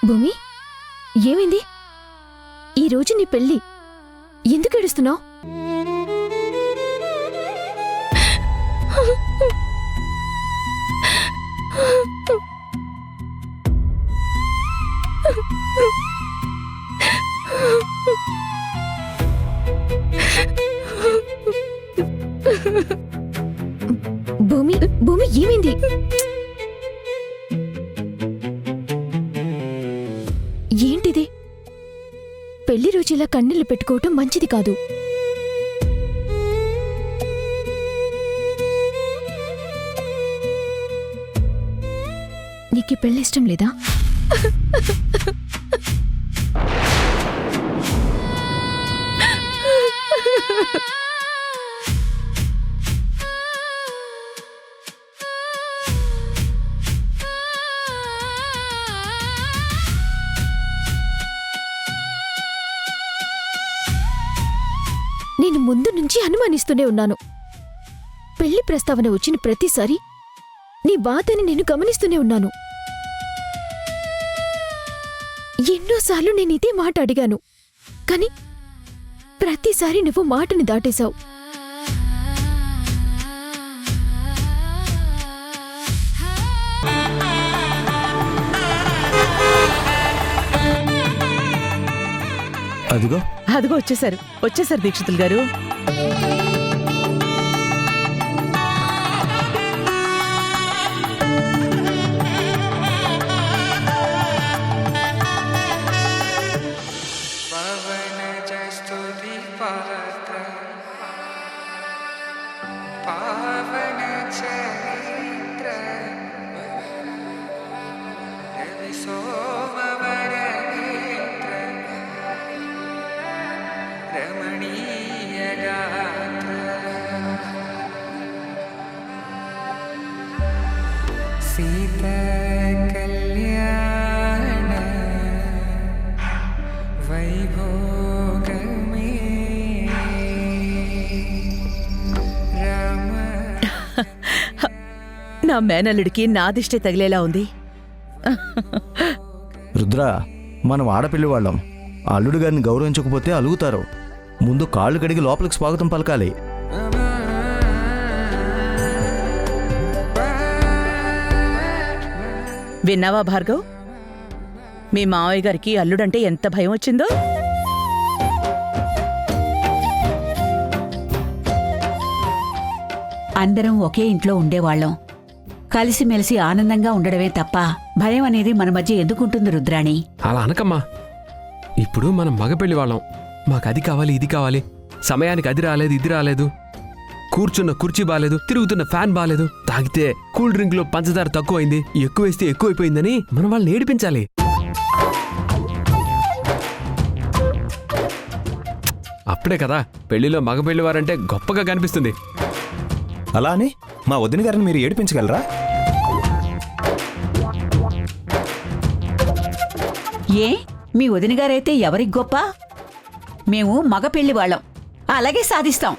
భూమి, ఏమైంది? ఈరోజు నీ పెళ్ళి, ఎందుకు ఏడుస్తున్నావు? భూమి, భూమి, ఏమైంది? ఏంటిది? పెళ్లి రోజు ఇలా కన్నీళ్లు పెట్టుకోవటం మంచిది కాదు. నీకు పెళ్లి ఇష్టం లేదా? నేను ముందు నుంచి అనుమానిస్తూనే ఉన్నాను. పెళ్లి ప్రస్తావన వచ్చిన ప్రతిసారి నీ బాధని నేను గమనిస్తూనే ఉన్నాను. ఎన్నోసార్లు నేను ఇదే మాట అడిగాను, కాని ప్రతిసారి నువ్వు మాటని దాటేశావు. అదిగో అదిగో వచ్చేసారు దీక్షితులు గారు. సీతా కళ్యాణ వైభోగమే రామ. నా మేనల్లుడికి నా దిష్టే తగిలేలా ఉంది. రుద్ర, మనం ఆడపిల్లి వాళ్ళం. అల్లుడు గారిని గౌరవించకపోతే అలుగుతారు. ముందు కాళ్ళు కడిగి లోపలికి స్వాగతం పలకాలి. విన్నావా భార్గవ్? మీ మావయ్య గారికి అల్లుడంటే ఎంత భయం వచ్చిందో. అందరం ఒకే ఇంట్లో ఉండేవాళ్లం. కలిసిమెలిసి ఆనందంగా ఉండడమే తప్ప భయం అనేది మన మధ్య ఎందుకుంటుంది రుద్రాణి? అలా అనకమ్మా. ఇప్పుడు మనం మగపెళ్లి వాళ్ళం. మాకు అది కావాలి, ఇది కావాలి, సమయానికి అది రాలేదు, ఇది రాలేదు, కూర్చున్న కుర్చీ బాలేదు, తిరుగుతున్న ఫ్యాన్ బాలేదు, తాగితే కూల్ డ్రింక్ లో పంచదార తక్కువైంది, ఎక్కువేస్తే ఎక్కువైపోయిందని మనం వాళ్ళని ఏడిపించాలి. అప్పుడే కదా పెళ్లిలో మగపెళ్లి వారంటే గొప్పగా కనిపిస్తుంది. అలా అని మా వదిన గారిని మీరు ఏడిపించగలరా? ఏ మీ వదినగారైతే ఎవరికి గొప్ప? మేము మగ పెళ్లి వాళ్ళం, అలాగే సాధిస్తాం.